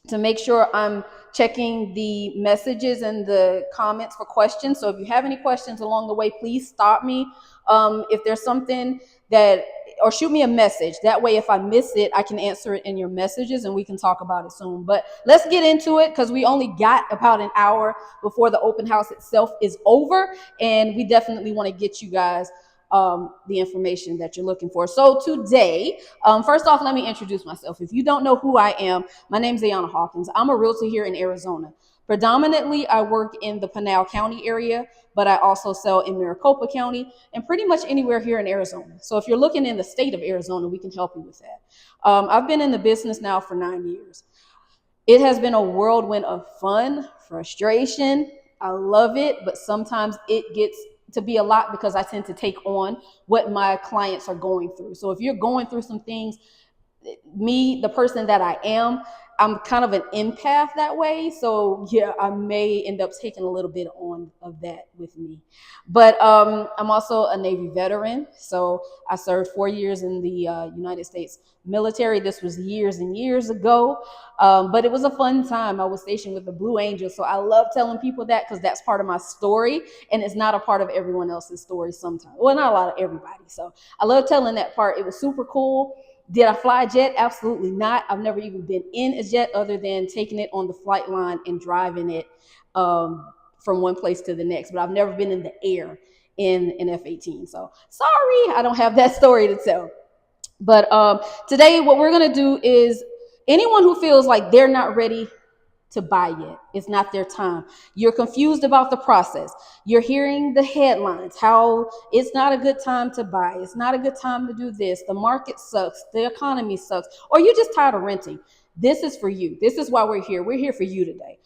to make sure I'm checking the messages and the comments for questions. So if you have any questions along the way, please stop me. If there's something that, or shoot me a message. That way, if I miss it, I can answer it in your messages and we can talk about it soon. But let's get into it because we only got about an hour before the open house itself is over. And we definitely want to get you guys the information that you're looking for. So today, first off, let me introduce myself. If you don't know who I am, my name is Ayanna Hawkins. I'm a realtor here in Arizona. Predominantly, I work in the Pinal County area, but I also sell in Maricopa County and pretty much anywhere here in Arizona. So if you're looking in the state of Arizona, we can help you with that. I've been in the business now for 9 years. It has been a whirlwind of fun, frustration. I love it, but sometimes it gets to be a lot because I tend to take on what my clients are going through. So if you're going through some things, me, the person that I am, I'm kind of an empath that way. So yeah, I may end up taking a little bit on of that with me. But I'm also a Navy veteran. So I served 4 years in the United States military. This was years and years ago. But it was a fun time. I was stationed with the Blue Angels. So I love telling people that because that's part of my story. And it's not a part of everyone else's story sometimes. Well, not a lot of everybody. So I love telling that part. It was super cool. Did I fly a jet? Absolutely not. I've never even been in a jet other than taking it on the flight line and driving it from one place to the next. But I've never been in the air in an F-18. So sorry, I don't have that story to tell. But today what we're going to do is anyone who feels like they're not ready to buy yet. It's not their time. You're confused about the process. You're hearing the headlines, how it's not a good time to buy. It's not a good time to do this. The market sucks. The economy sucks. Or you're just tired of renting. This is for you. This is why we're here. We're here for you today.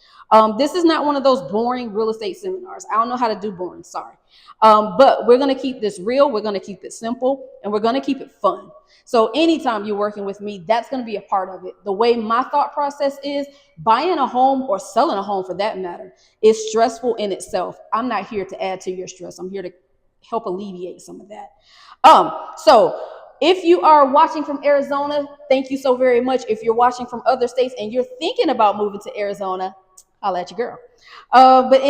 This is not one of those boring real estate seminars. I don't know how to do boring. Sorry. But we're going to keep this real. We're going to keep it simple and we're going to keep it fun. So anytime you're working with me, that's going to be a part of it. The way my thought process is, buying a home or selling a home for that matter is stressful in itself. I'm not here to add to your stress. I'm here to help alleviate some of that. So if you are watching from Arizona, thank you so very much. If you're watching from other states and you're thinking about moving to Arizona, I'll at your girl. But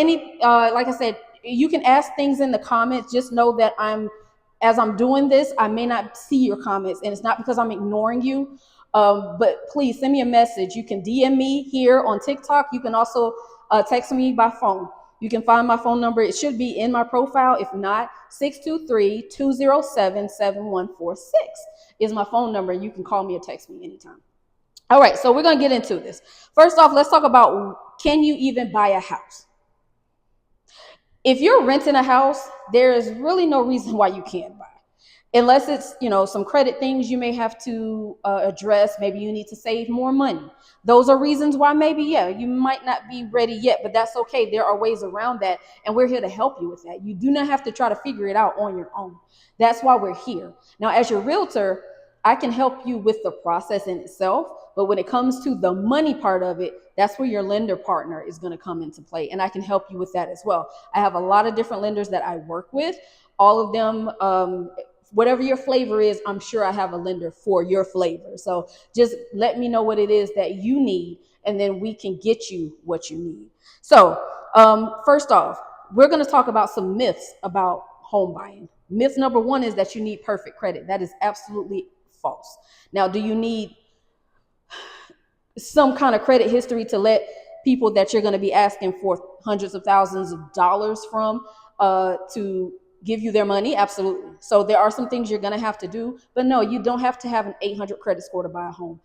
like I said, you can ask things in the comments. Just know that as I'm doing this, I may not see your comments, and it's not because I'm ignoring you. But please send me a message. You can DM me here on TikTok. You can also text me by phone. You can find my phone number. It should be in my profile. If not, 623-207-7146 is my phone number. You can call me or text me anytime. All right, so we're going to get into this. First off, let's talk about, can you even buy a house? If you're renting a house, there is really no reason why you can't buy. Unless it's, some credit things you may have to address. Maybe you need to save more money. Those are reasons why maybe, you might not be ready yet, but that's okay. There are ways around that, and we're here to help you with that. You do not have to try to figure it out on your own. That's why we're here. Now, as your realtor, I can help you with the process in itself, but when it comes to the money part of it, that's where your lender partner is going to come into play, and I can help you with that as well. I have a lot of different lenders that I work with. All of them, whatever your flavor is, I'm sure I have a lender for your flavor. So just let me know what it is that you need, and then we can get you what you need. So first off, we're going to talk about some myths about home buying. Myth number one is that you need perfect credit. That is absolutely false. Now, do you need some kind of credit history to let people that you're going to be asking for hundreds of thousands of dollars from to give you their money? Absolutely. So there are some things you're going to have to do, but no, you don't have to have an 800 credit score to buy a home.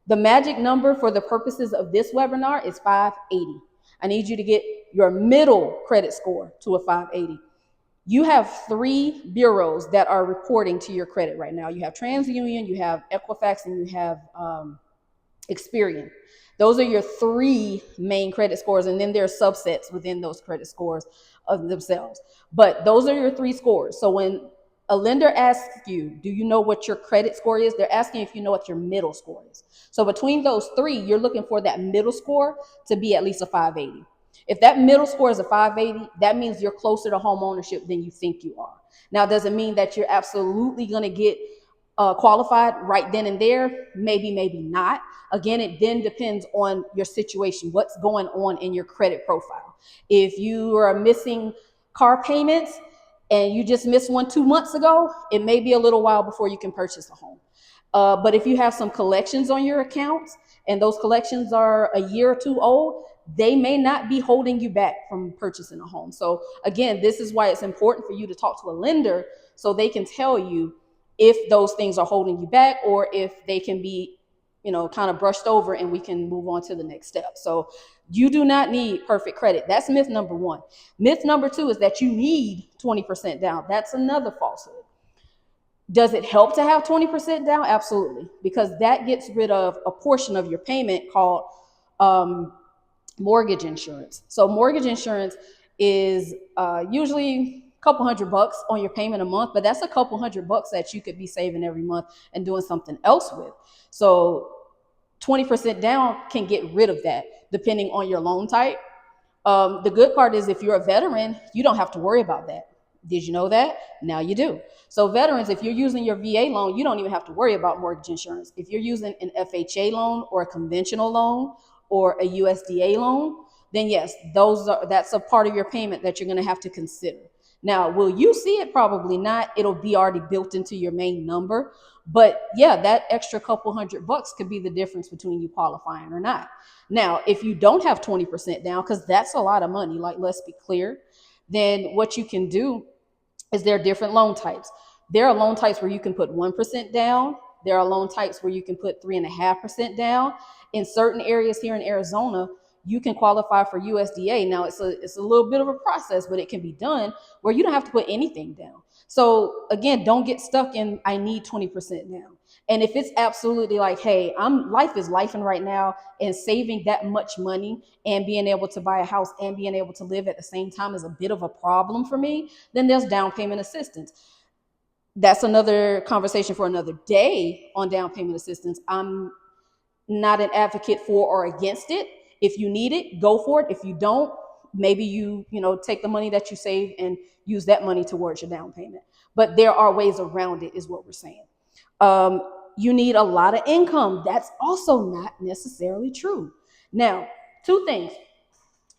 The magic number for the purposes of this webinar is 580. I need you to get your middle credit score to a 580. You have 3 bureaus that are reporting to your credit right now. You have TransUnion, you have Equifax, and you have Experian. Those are your 3 main credit scores, and then there are subsets within those credit scores of themselves. But those are your 3 scores. So when a lender asks you, do you know what your credit score is? They're asking if you know what your middle score is. So between those 3, you're looking for that middle score to be at least a 580. If that middle score is a 580, that means you're closer to home ownership than you think you are. Now, does it mean that you're absolutely going to get qualified right then and there, maybe not. Again, it then depends on your situation, what's going on in your credit profile. If you are missing car payments and you just missed one 2 months ago, it may be a little while before you can purchase a home. But if you have some collections on your accounts and those collections are a year or two old, they may not be holding you back from purchasing a home. So again, this is why it's important for you to talk to a lender so they can tell you if those things are holding you back or if they can be, kind of brushed over and we can move on to the next step. So you do not need perfect credit. That's myth number one. Myth number two is that you need 20% down. That's another falsehood. Does it help to have 20% down? Absolutely, because that gets rid of a portion of your payment called mortgage insurance. So mortgage insurance is usually a couple $100 on your payment a month, but that's a couple $100 that you could be saving every month and doing something else with. So 20% down can get rid of that depending on your loan type. The good part is if you're a veteran, you don't have to worry about that. Did you know that? Now you do. So veterans, if you're using your VA loan, you don't even have to worry about mortgage insurance. If you're using an FHA loan or a conventional loan or a USDA loan, then yes, that's a part of your payment that you're going to have to consider. Now, will you see it? Probably not. It'll be already built into your main number. But yeah, that extra couple $100 could be the difference between you qualifying or not. Now, if you don't have 20% down, because that's a lot of money, like let's be clear, then what you can do is there are different loan types. There are loan types where you can put 1% down. There are loan types where you can put 3.5% down. In certain areas here in Arizona, you can qualify for USDA. Now it's a little bit of a process, but it can be done where you don't have to put anything down. So again, don't get stuck in I need 20% down. And if it's absolutely like, hey, life is lifing right now, and saving that much money and being able to buy a house and being able to live at the same time is a bit of a problem for me, then there's down payment assistance. That's another conversation for another day on down payment assistance. I'm not an advocate for or against it. If you need it, go for it. If you don't, maybe you take the money that you save and use that money towards your down payment. But there are ways around it, is what we're saying. You need a lot of income. That's also not necessarily true. Now, two things.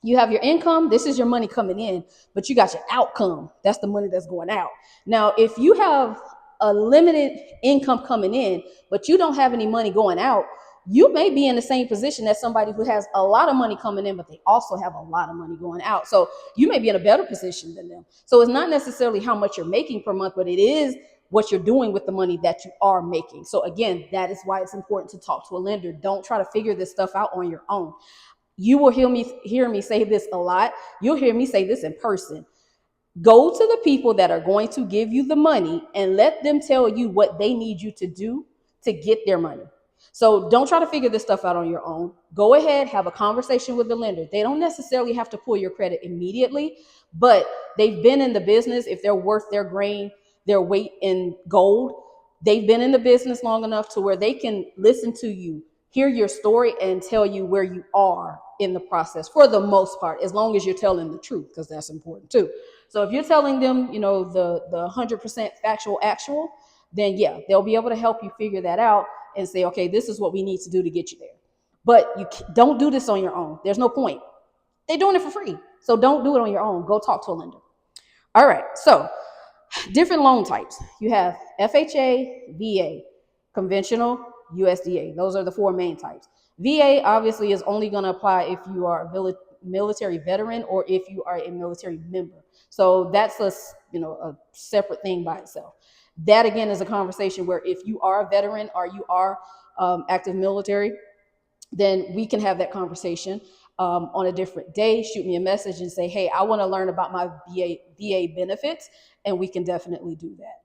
You have your income, this is your money coming in, but you got your outcome. That's the money that's going out. Now, if you have a limited income coming in, but you don't have any money going out, you may be in the same position as somebody who has a lot of money coming in, but they also have a lot of money going out. So you may be in a better position than them. So it's not necessarily how much you're making per month, but it is what you're doing with the money that you are making. So again, that is why it's important to talk to a lender. Don't try to figure this stuff out on your own. You will hear me say this a lot. You'll hear me say this in person. Go to the people that are going to give you the money and let them tell you what they need you to do to get their money. So don't try to figure this stuff out on your own. Go ahead, have a conversation with the lender. They don't necessarily have to pull your credit immediately, but they've been in the business. If they're worth their weight in gold, they've been in the business long enough to where they can listen to you, hear your story, and tell you where you are in the process for the most part, as long as you're telling the truth, because that's important too. So if you're telling them, the 100% factual actual, then yeah, they'll be able to help you figure that out and say, okay, this is what we need to do to get you there. But you don't do this on your own. There's no point. They're doing it for free. So don't do it on your own. Go talk to a lender. All right. So different loan types. You have FHA, VA, conventional, USDA. Those are the four main types. VA obviously is only going to apply if you are a military veteran or if you are a military member. So that's a separate thing by itself. That again is a conversation where if you are a veteran or you are active military, then we can have that conversation on a different day. Shoot me a message and say, hey, I want to learn about my VA benefits, and we can definitely do that.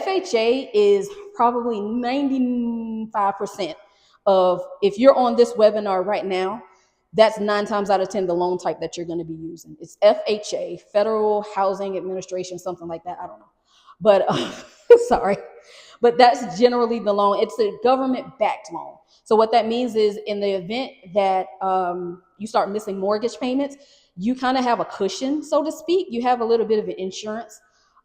FHA is probably 95% of, if you're on this webinar right now, that's 9 times out of 10 the loan type that you're going to be using. It's FHA, Federal Housing Administration, something like that. I don't know. But sorry. But that's generally the loan. It's a government-backed loan. So what that means is in the event that you start missing mortgage payments, you kind of have a cushion, so to speak. You have a little bit of an insurance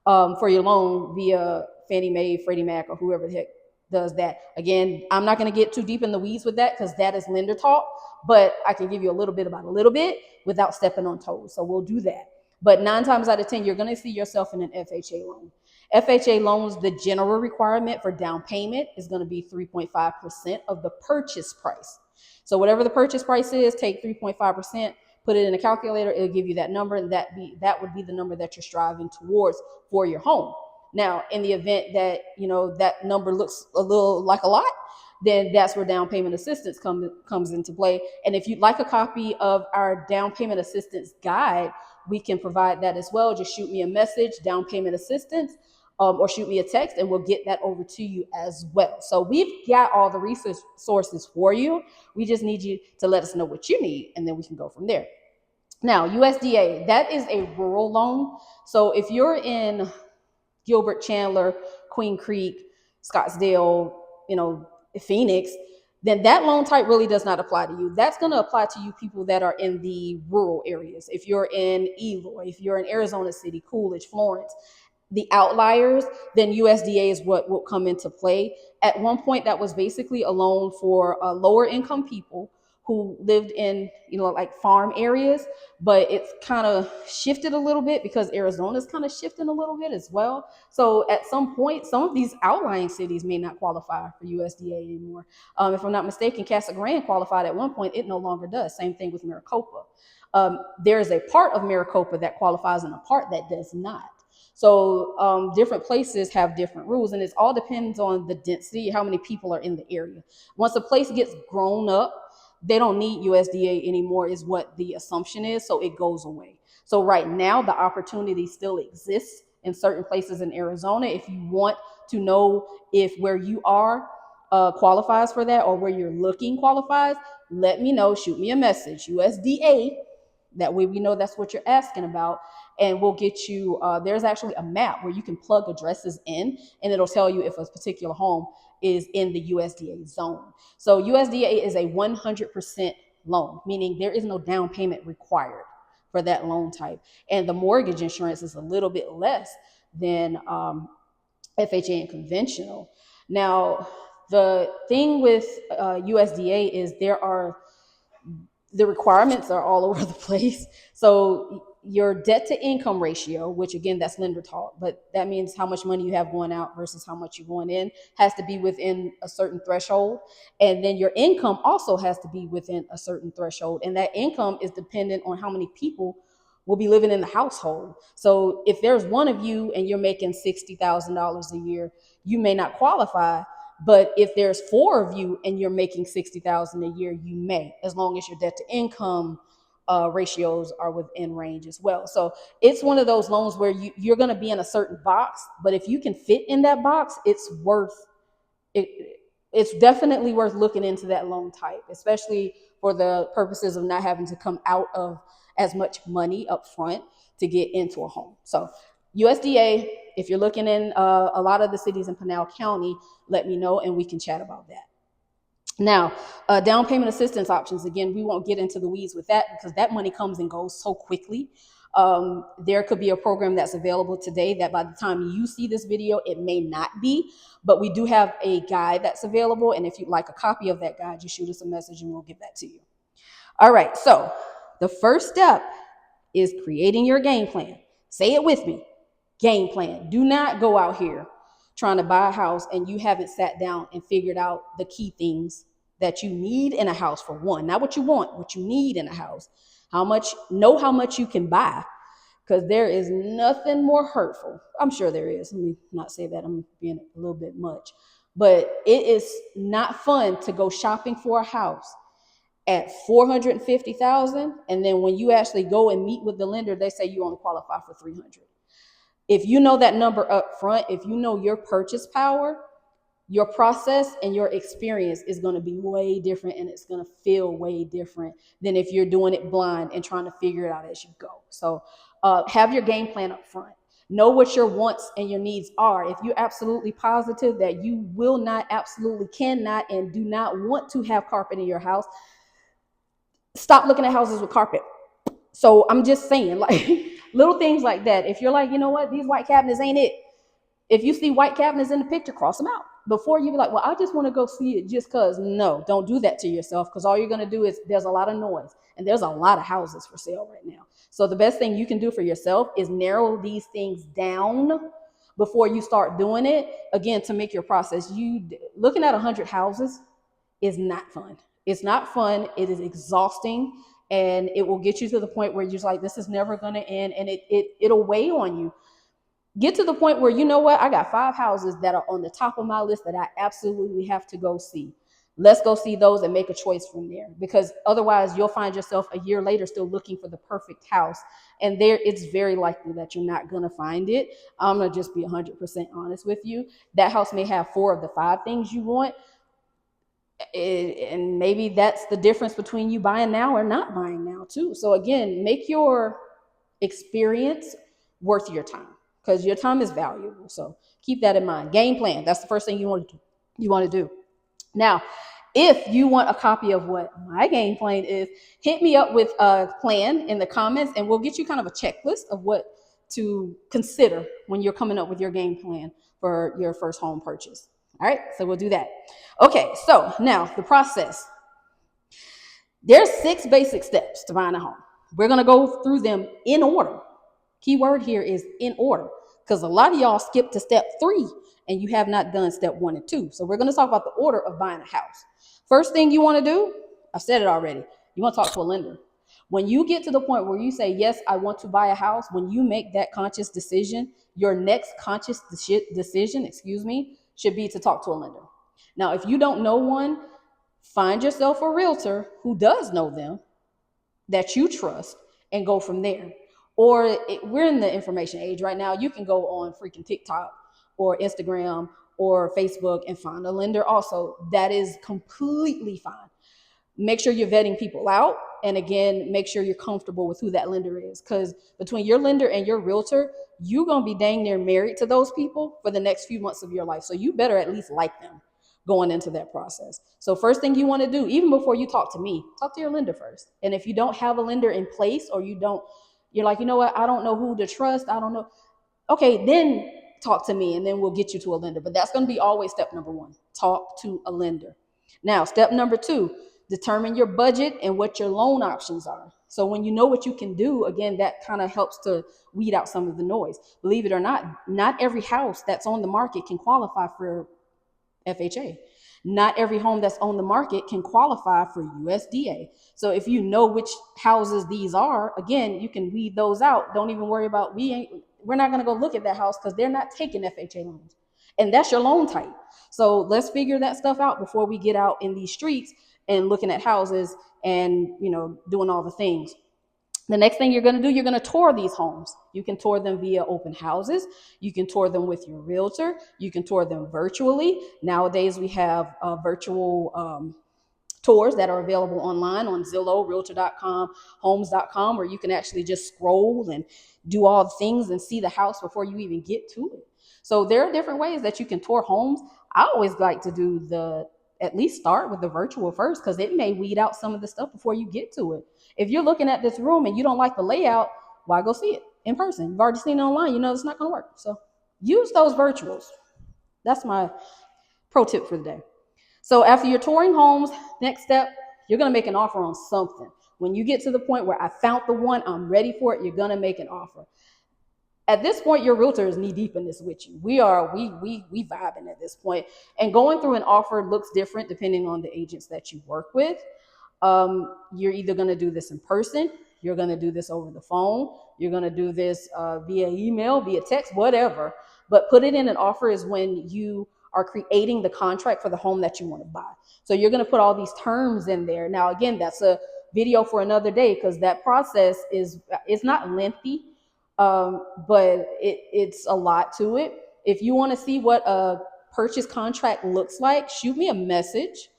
for your loan via Fannie Mae, Freddie Mac, or whoever the heck does that. Again, I'm not going to get too deep in the weeds with that because that is lender talk, but I can give you a little bit about a little bit without stepping on toes. So we'll do that. But 9 times out of 10, you're going to see yourself in an FHA loan. FHA loans, the general requirement for down payment is going to be 3.5% of the purchase price. So whatever the purchase price is, take 3.5%, put it in a calculator, it'll give you that number, and that would be the number that you're striving towards for your home. Now, in the event that, you know, that number looks a little like a lot, then that's where down payment assistance comes into play. And if you'd like a copy of our down payment assistance guide, we can provide that as well. Just shoot me a message, down payment assistance, or shoot me a text, and we'll get that over to you as well. So we've got all the resources for you. We just need you to let us know what you need, and then we can go from there. Now, USDA, that is a rural loan. So if you're in Gilbert, Chandler, Queen Creek, Scottsdale, you know, Phoenix, then that loan type really does not apply to you. That's going to apply to you people that are in the rural areas. If you're in Eloy, if you're in Arizona City, Coolidge, Florence, the outliers, then USDA is what will come into play. At one point, that was basically a loan for lower income people who lived in, you know, like farm areas, but it's kind of shifted a little bit because Arizona's kind of shifting a little bit as well. So at some point, some of these outlying cities may not qualify for USDA anymore. If I'm not mistaken, Casa Grande qualified at one point. It no longer does. Same thing with Maricopa. There is a part of Maricopa that qualifies and a part that does not. So different places have different rules, and it all depends on the density, how many people are in the area. Once a place gets grown up, they don't need USDA anymore is what the assumption is, so it goes away. So right now, the opportunity still exists in certain places in Arizona. If you want to know if where you are qualifies for that or where you're looking qualifies, let me know. Shoot me a message, USDA. That way we know that's what you're asking about, and we'll get you, there's actually a map where you can plug addresses in, and it'll tell you if a particular home is in the USDA zone. So USDA is a 100% loan, meaning there is no down payment required for that loan type. And the mortgage insurance is a little bit less than FHA and conventional. Now, the thing with USDA is the requirements are all over the place. So your debt to income ratio, which again, that's lender talk, but that means how much money you have going out versus how much you're going in, has to be within a certain threshold. And then your income also has to be within a certain threshold. And that income is dependent on how many people will be living in the household. So if there's one of you and you're making $60,000 a year, you may not qualify. But if there's 4 of you and you're making $60,000 a year, you may, as long as your debt to income ratios are within range as well. So it's one of those loans where you're going to be in a certain box, but if you can fit in that box, it's definitely worth looking into that loan type, especially for the purposes of not having to come out of as much money up front to get into a home. So USDA, if you're looking in a lot of the cities in Pinal County, let me know and we can chat about that. Now, down payment assistance options, again, we won't get into the weeds with that because that money comes and goes so quickly. There could be a program that's available today that by the time you see this video, it may not be, but we do have a guide that's available. And if you'd like a copy of that guide, just shoot us a message and we'll get that to you. All right, so the first step is creating your game plan. Say it with me, game plan. Do not go out here trying to buy a house and you haven't sat down and figured out the key things that you need in a house. For one, not what you want, what you need in a house. How much you can buy, because there is nothing more hurtful. I'm sure there is. Let me not say that, I'm being a little bit much, but it is not fun to go shopping for a house at $450,000, and then when you actually go and meet with the lender, they say you only qualify for $300,000. If you know that number up front, if you know your purchase power, your process and your experience is going to be way different, and it's going to feel way different than if you're doing it blind and trying to figure it out as you go. So have your game plan up front. Know what your wants and your needs are. If you're absolutely positive that you will not, absolutely cannot, and do not want to have carpet in your house, stop looking at houses with carpet. So I'm just saying, like, little things like that. If you're like, you know what, these white cabinets ain't it. If you see white cabinets in the picture, cross them out. before you be like, well, I just want to go see it just because. No, don't do that to yourself, because all you're going to do is, there's a lot of noise and there's a lot of houses for sale right now. So the best thing you can do for yourself is narrow these things down before you start doing it. Again, to make your process, you looking at 100 houses is not fun. It's not fun. It is exhausting, and it will get you to the point where you're just like, this is never going to end, and it'll weigh on you. Get to the point where, you know what, I got 5 houses that are on the top of my list that I absolutely have to go see. Let's go see those and make a choice from there, because otherwise you'll find yourself a year later still looking for the perfect house, and there it's very likely that you're not going to find it. I'm going to just be 100% honest with you. That house may have 4 of the 5 things you want, and maybe that's the difference between you buying now or not buying now too. So again, make your experience worth your time, because your time is valuable. So keep that in mind. Game plan, that's the first thing you want to do. Now, if you want a copy of what my game plan is, hit me up with a plan in the comments, and we'll get you kind of a checklist of what to consider when you're coming up with your game plan for your first home purchase. All right, so we'll do that. Okay, so now the process. There's 6 basic steps to buying a home. We're going to go through them in order. Key word here is in order, because a lot of y'all skip to step 3 and you have not done step 1 and 2. So we're going to talk about the order of buying a house. First thing you want to do, I've said it already, you want to talk to a lender. When you get to the point where you say, yes, I want to buy a house, when you make that conscious decision, your next conscious decision, should be to talk to a lender. Now, if you don't know one, find yourself a realtor who does know them, that you trust, and go from there. Or we're in the information age right now. You can go on freaking TikTok or Instagram or Facebook and find a lender also. That is completely fine. Make sure you're vetting people out. And again, make sure you're comfortable with who that lender is, because between your lender and your realtor, you're going to be dang near married to those people for the next few months of your life. So you better at least like them going into that process. So first thing you want to do, even before you talk to me, talk to your lender first. And if you don't have a lender in place, or you're like, you know what, I don't know who to trust, I don't know. Okay, then talk to me, and then we'll get you to a lender. But that's going to be always step number 1. Talk to a lender. Now, step number 2, determine your budget and what your loan options are. So when you know what you can do, again, that kind of helps to weed out some of the noise. Believe it or not, not every house that's on the market can qualify for FHA. Not every home that's on the market can qualify for USDA. So if you know which houses these are, again, you can weed those out. Don't even worry about, we're not going to go look at that house because they're not taking FHA loans. And that's your loan type. So let's figure that stuff out before we get out in these streets and looking at houses and, doing all the things. The next thing you're going to do, you're going to tour these homes. You can tour them via open houses. You can tour them with your realtor. You can tour them virtually. Nowadays, we have virtual tours that are available online on Zillow, Realtor.com, Homes.com, where you can actually just scroll and do all the things and see the house before you even get to it. So there are different ways that you can tour homes. I always like to at least start with the virtual first, because it may weed out some of the stuff before you get to it. If you're looking at this room and you don't like the layout, why go see it in person? You've already seen it online. It's not going to work. So use those virtuals. That's my pro tip for the day. So after you're touring homes, next step, you're going to make an offer on something. When you get to the point where I found the one, I'm ready for it, you're going to make an offer. At this point, your realtor is knee deep in this with you. We vibing at this point. And going through an offer looks different depending on the agents that you work with. You're either going to do this in person, you're going to do this over the phone, you're going to do this via email, via text, whatever. But put it in an offer is when you are creating the contract for the home that you want to buy. So you're going to put all these terms in there. Now, again, that's a video for another day, because that process it's not lengthy. But it's a lot to it. If you want to see what a purchase contract looks like, shoot me a message,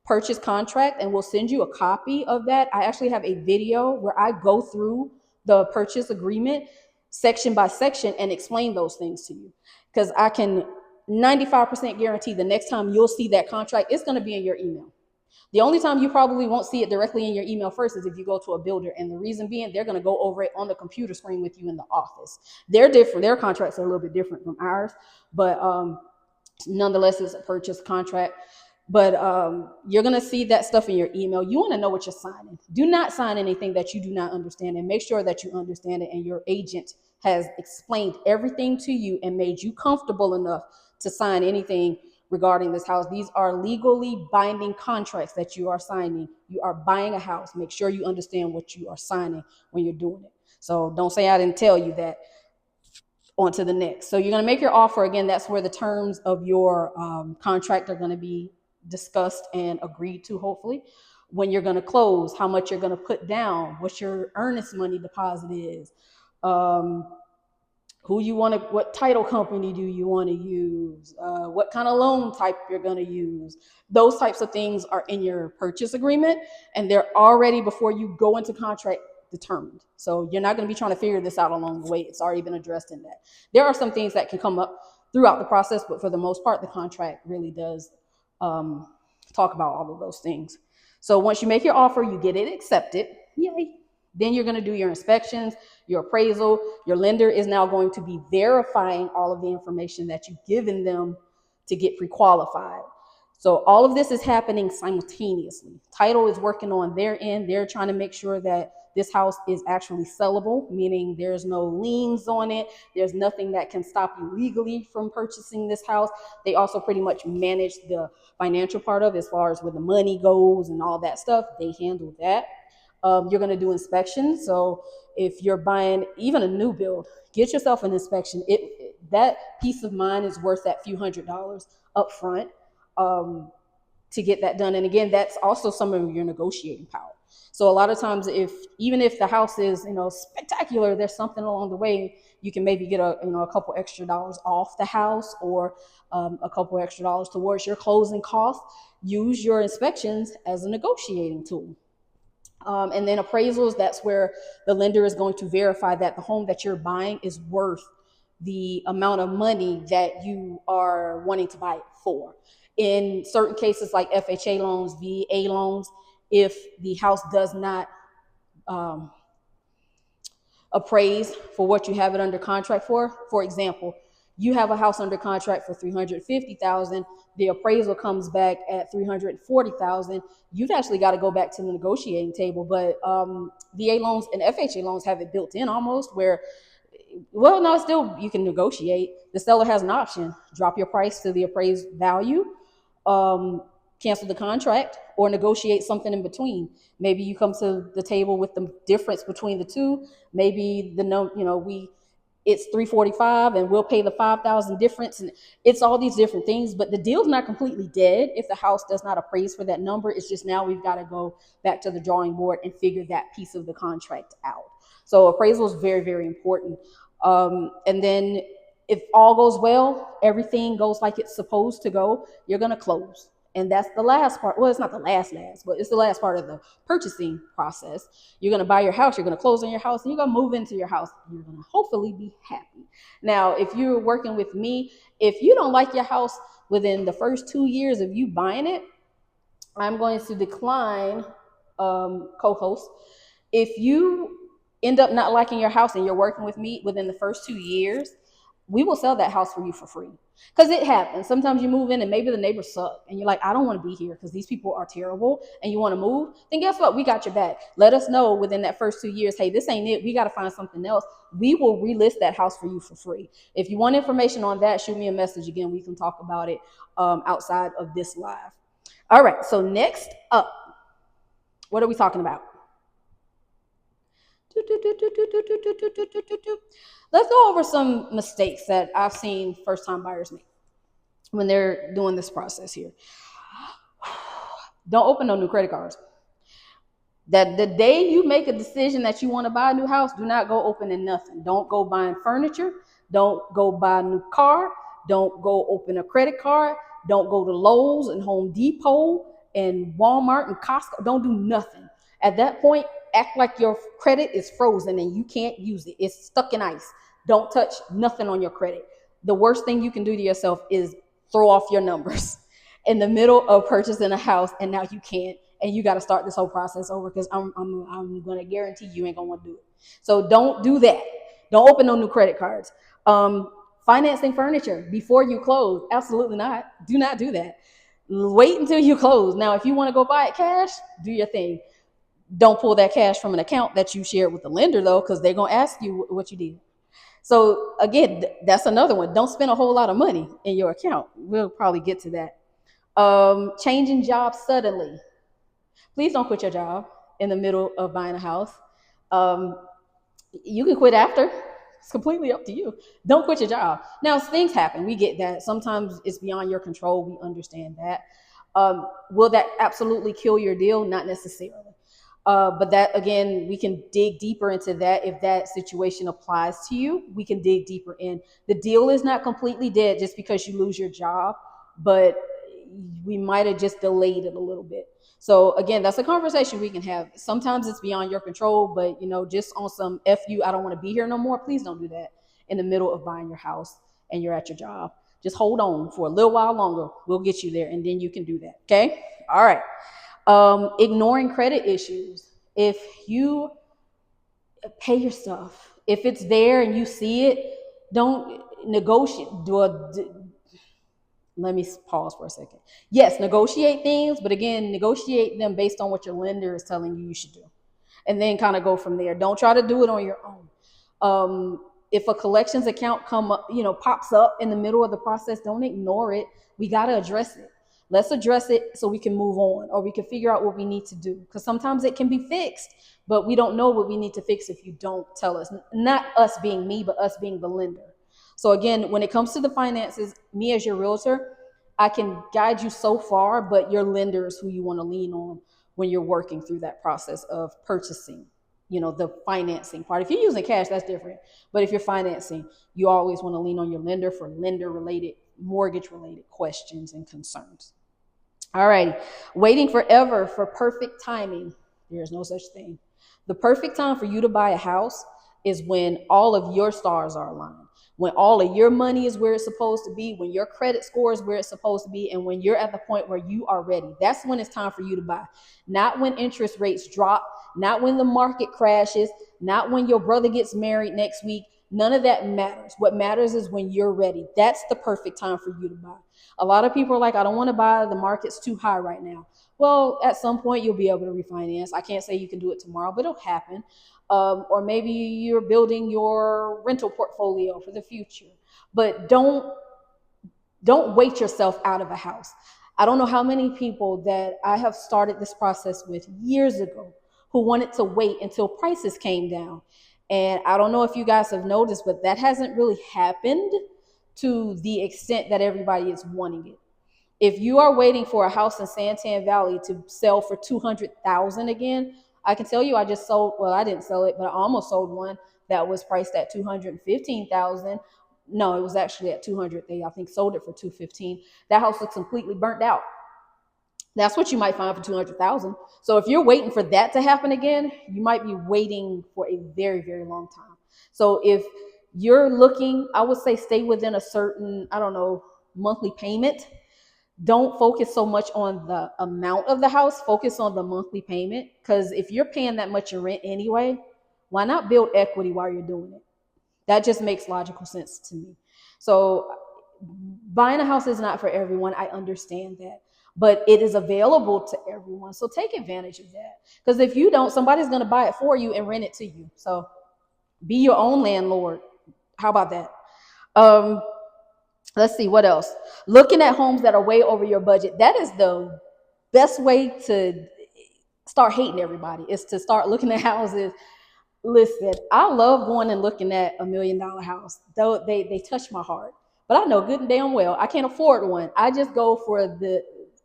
purchase contract, and we'll send you a copy of that. I actually have a video where I go through the purchase agreement section by section and explain those things to you, because I can 95% guarantee the next time you'll see that contract, it's going to be in your email. The only time you probably won't see it directly in your email first is if you go to a builder. And the reason being, they're going to go over it on the computer screen with you in the office. They're different. Their contracts are a little bit different from ours. But Nonetheless, it's a purchase contract. But you're going to see that stuff in your email. You want to know what you're signing. Do not sign anything that you do not understand, and make sure that you understand it and your agent has explained everything to you and made you comfortable enough to sign anything regarding this house. These are legally binding contracts that you are signing. You are buying a house. Make sure you understand what you are signing when you're doing it. So don't say I didn't tell you that. On to the next. So you're going to make your offer. Again, that's where the terms of your contract are going to be discussed and agreed to, hopefully. When you're going to close, how much you're going to put down, what your earnest money deposit is, um, who you want to, what title company do you want to use, what kind of loan type you're going to use. Those types of things are in your purchase agreement, and they're already, before you go into contract, determined. So you're not going to be trying to figure this out along the way. It's already been addressed in that. There are some things that can come up throughout the process, but for the most part, the contract really does talk about all of those things. So once you make your offer, you get it accepted. Yay. Then you're going to do your inspections, your appraisal. Your lender is now going to be verifying all of the information that you've given them to get pre-qualified. So all of this is happening simultaneously. Title is working on their end. They're trying to make sure that this house is actually sellable, meaning there's no liens on it. There's nothing that can stop you legally from purchasing this house. They also pretty much manage the financial part of it, as far as where the money goes and all that stuff. They handle that. You're going to do inspections. So if you're buying even a new build, get yourself an inspection. That peace of mind is worth that few $100s up front to get that done. And again, that's also some of your negotiating power. So a lot of times, even if the house is spectacular, there's something along the way you can maybe get a couple extra dollars off the house, or a couple extra dollars towards your closing costs. Use your inspections as a negotiating tool. And then appraisals, that's where the lender is going to verify that the home that you're buying is worth the amount of money that you are wanting to buy it for. In certain cases like FHA loans, VA loans, if the house does not appraise for what you have it under contract for example, you have a house under contract for $350,000, the appraisal comes back at $340,000, you've actually got to go back to the negotiating table. But VA loans and FHA loans have it built in almost, where, well, no, still you can negotiate. The seller has an option: drop your price to the appraised value, cancel the contract, or negotiate something in between. Maybe you come to the table with the difference between the two. Maybe it's 345 and we'll pay the 5,000 difference. And it's all these different things, but the deal's not completely dead if the house does not appraise for that number. It's just now we've got to go back to the drawing board and figure that piece of the contract out. So appraisal is very, very important. And then if all goes well, everything goes like it's supposed to go, you're going to close. And that's the last part. Well, it's not the last, but it's the last part of the purchasing process. You're going to buy your house, you're going to close on your house, and you're going to move into your house. You're going to hopefully be happy. Now, if you're working with me, if you don't like your house within the first 2 years of you buying it, I'm going to decline co-host. If you end up not liking your house and you're working with me within the first 2 years, we will sell that house for you for free. Because it happens. Sometimes you move in and maybe the neighbors suck and you're like, I don't want to be here because these people are terrible, and you want to move. Then guess what? We got your back. Let us know within that first 2 years, hey, this ain't it. We got to find something else. We will relist that house for you for free. If you want information on that, shoot me a message. Again, we can talk about it outside of this live. All right. So next up, what are we talking about? Let's go over some mistakes that I've seen first-time buyers make when they're doing this process here. Don't open no new credit cards. That the day you make a decision that you want to buy a new house, do not go opening nothing. Don't go buying furniture. Don't go buy a new car. Don't go open a credit card. Don't go to Lowe's and Home Depot and Walmart and Costco. Don't do nothing. At that point, act like your credit is frozen and you can't use it. It's stuck in ice. Don't touch nothing on your credit. The worst thing you can do to yourself is throw off your numbers in the middle of purchasing a house, and now you can't, and you got to start this whole process over, because I'm going to guarantee you ain't going to want to do it. So don't do that. Don't open no new credit cards. Financing furniture before you close, absolutely not. Do not do that. Wait until you close. Now, if you want to go buy it cash, do your thing. Don't pull that cash from an account that you shared with the lender, though, because they're going to ask you what you did. So again, that's another one. Don't spend a whole lot of money in your account. We'll probably get to that. Changing jobs suddenly. Please don't quit your job in the middle of buying a house. Um, you can quit after. It's completely up to you. Don't quit your job. Now, things happen. We get that. Sometimes it's beyond your control. We understand that. Will that absolutely kill your deal? Not necessarily. But that, again, we can dig deeper into that. If that situation applies to you, we can dig deeper in. The deal is not completely dead just because you lose your job, but we might have just delayed it a little bit. So again, that's a conversation we can have. Sometimes it's beyond your control, but just on some F you, I don't want to be here no more. Please don't do that in the middle of buying your house and you're at your job. Just hold on for a little while longer. We'll get you there and then you can do that. Okay. All right. Ignoring credit issues. If you pay your stuff, if it's there and you see it, don't negotiate. Let me pause for a second. Yes, negotiate things, but again, negotiate them based on what your lender is telling you should do, and then kind of go from there. Don't try to do it on your own. If a collections account pops up in the middle of the process, don't ignore it. We got to address it. Let's address it so we can move on, or we can figure out what we need to do. Because sometimes it can be fixed, but we don't know what we need to fix if you don't tell us. Not us being me, but us being the lender. So again, when it comes to the finances, me as your realtor, I can guide you so far, but your lender is who you want to lean on when you're working through that process of purchasing, the financing part. If you're using cash, that's different. But if you're financing, you always want to lean on your lender for lender related, mortgage related questions and concerns. All right. Waiting forever for perfect timing. There is no such thing. The perfect time for you to buy a house is when all of your stars are aligned, when all of your money is where it's supposed to be, when your credit score is where it's supposed to be, and when you're at the point where you are ready. That's when it's time for you to buy. Not when interest rates drop, not when the market crashes, not when your brother gets married next week. None of that matters. What matters is when you're ready. That's the perfect time for you to buy. A lot of people are like, I don't want to buy. The market's too high right now. Well, at some point you'll be able to refinance. I can't say you can do it tomorrow, but it'll happen. Or maybe you're building your rental portfolio for the future. But don't wait yourself out of a house. I don't know how many people that I have started this process with years ago who wanted to wait until prices came down. And I don't know if you guys have noticed, but that hasn't really happened to the extent that everybody is wanting it. If you are waiting for a house in Santan Valley to sell for $200,000 again, I can tell you I just sold, well, I didn't sell it, but I almost sold one that was priced at $215,000. No, it was actually at 200. They, I think, sold it for 215. That house looks completely burnt out. That's what you might find for 200,000. So if you're waiting for that to happen again, you might be waiting for a very, very long time. So if you're looking, I would say stay within a certain, I don't know, monthly payment. Don't focus so much on the amount of the house. Focus on the monthly payment. Because if you're paying that much in rent anyway, why not build equity while you're doing it? That just makes logical sense to me. So buying a house is not for everyone. I understand that. But it is available to everyone. So take advantage of that. Because if you don't, somebody's going to buy it for you and rent it to you. So be your own landlord. How about that? Let's see, what else? Looking at homes that are way over your budget. That is the best way to start hating everybody, is to start looking at houses. Listen, I love going and looking at $1 million house. Though they touch my heart. But I know good and damn well I can't afford one. I just go for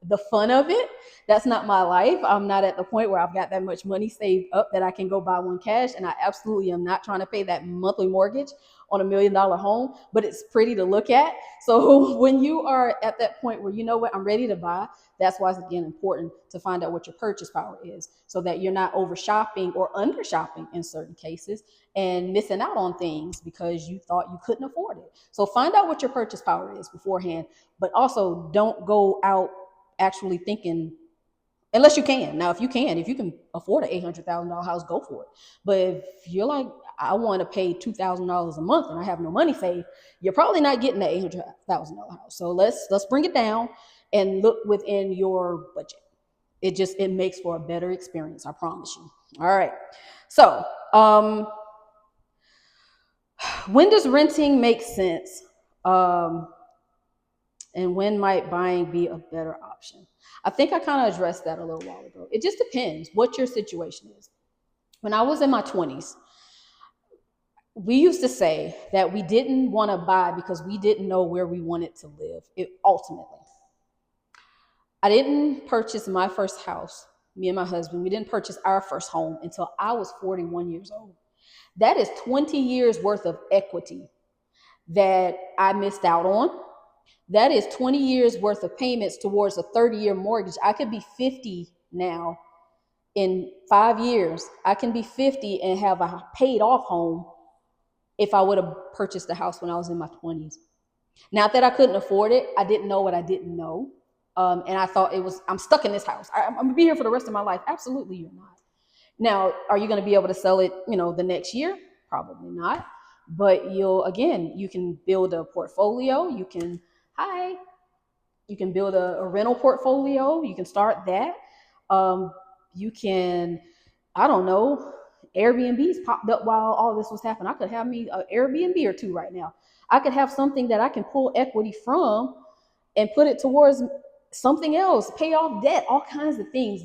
the fun of it. That's not my life. I'm not at the point where I've got that much money saved up that I can go buy one cash. And I absolutely am not trying to pay that monthly mortgage on $1 million home, but it's pretty to look at. So when you are at that point where you know what, I'm ready to buy, that's why it's again important to find out what your purchase power is, so that you're not over shopping or under shopping in certain cases and missing out on things because you thought you couldn't afford it. So find out what your purchase power is beforehand, but also don't go out actually thinking Unless you can. Now, if you can afford an $800,000 house, go for it. But if you're like, I want to pay $2,000 a month and I have no money saved, you're probably not getting that $800,000 house. So let's bring it down and look within your budget. It makes for a better experience. I promise you. All right. So when does renting make sense? And when might buying be a better option? I think I kind of addressed that a little while ago. It just depends what your situation is. When I was in my 20s, we used to say that we didn't want to buy because we didn't know where we wanted to live. Ultimately, I didn't purchase my first house. Me and my husband, we didn't purchase our first home until I was 41 years old. That is 20 years worth of equity that I missed out on. That is 20 years worth of payments towards a 30-year mortgage. I could be 50 now. In 5 years, I can be 50 and have a paid off home if I would have purchased a house when I was in my 20s. Not that I couldn't afford it. I didn't know what I didn't know. And I thought I'm stuck in this house. I'm going to be here for the rest of my life. Absolutely, you're not. Now, are you going to be able to sell it, the next year? Probably not. But you can build a portfolio. You can build a rental portfolio. You can start that. You can, I don't know, Airbnbs popped up while all this was happening. I could have me an Airbnb or two right now. I could have something that I can pull equity from and put it towards something else, pay off debt, all kinds of things.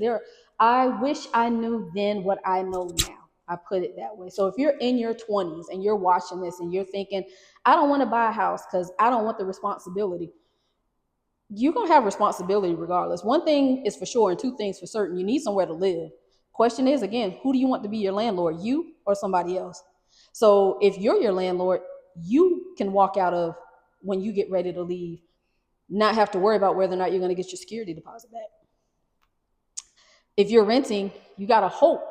I wish I knew then what I know now. I put it that way. So if you're in your 20s and you're watching this and you're thinking, I don't want to buy a house because I don't want the responsibility, you're going to have responsibility regardless. One thing is for sure and two things for certain. You need somewhere to live. Question is, again, who do you want to be your landlord, you or somebody else? So if you're your landlord, you can walk out of when you get ready to leave, not have to worry about whether or not you're going to get your security deposit back. If you're renting, you got to hope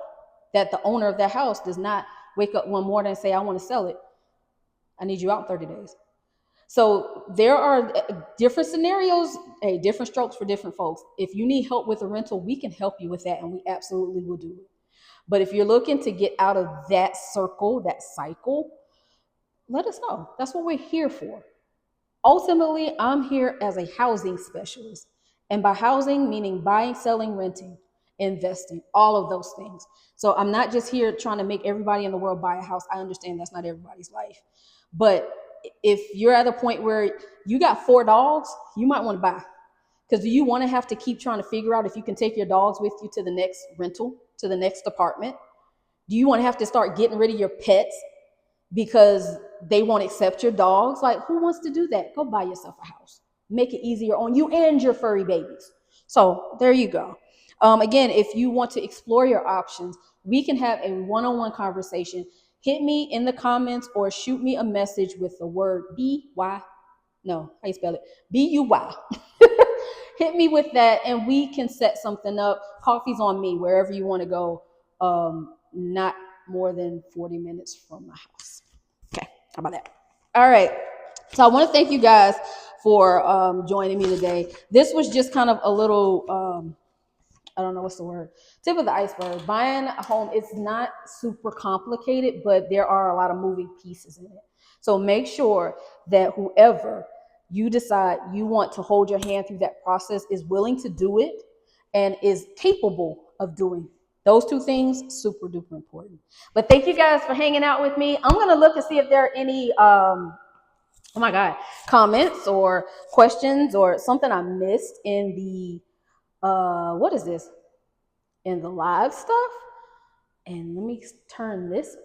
that the owner of that house does not wake up one morning and say, I want to sell it. I need you out in 30 days. So there are different scenarios, different strokes for different folks. If you need help with a rental, we can help you with that, and we absolutely will do it. But if you're looking to get out of that circle, that cycle, let us know. That's what we're here for. Ultimately, I'm here as a housing specialist. And by housing, meaning buying, selling, renting, investing, all of those things. So I'm not just here trying to make everybody in the world buy a house. I understand that's not everybody's life. But if you're at a point where you got 4 dogs, you might want to buy. Because do you want to have to keep trying to figure out if you can take your dogs with you to the next rental, to the next apartment? Do you want to have to start getting rid of your pets because they won't accept your dogs? Like, who wants to do that? Go buy yourself a house. Make it easier on you and your furry babies. So there you go. Again, if you want to explore your options, we can have a one-on-one conversation. Hit me in the comments or shoot me a message with the word B-Y. No, how you spell it? B-U-Y. Hit me with that and we can set something up. Coffee's on me wherever you want to go. Not more than 40 minutes from my house. Okay, how about that? All right. So I want to thank you guys for joining me today. This was just kind of a little, I don't know what's the word, tip of the iceberg. Buying a home, it's not super complicated, but there are a lot of moving pieces in it. So make sure that whoever you decide you want to hold your hand through that process is willing to do it and is capable of doing those two things. Super duper important. But thank you guys for hanging out with me. I'm going to look and see if there are any comments or questions or something I missed in the what is this? In the live stuff. And let me turn this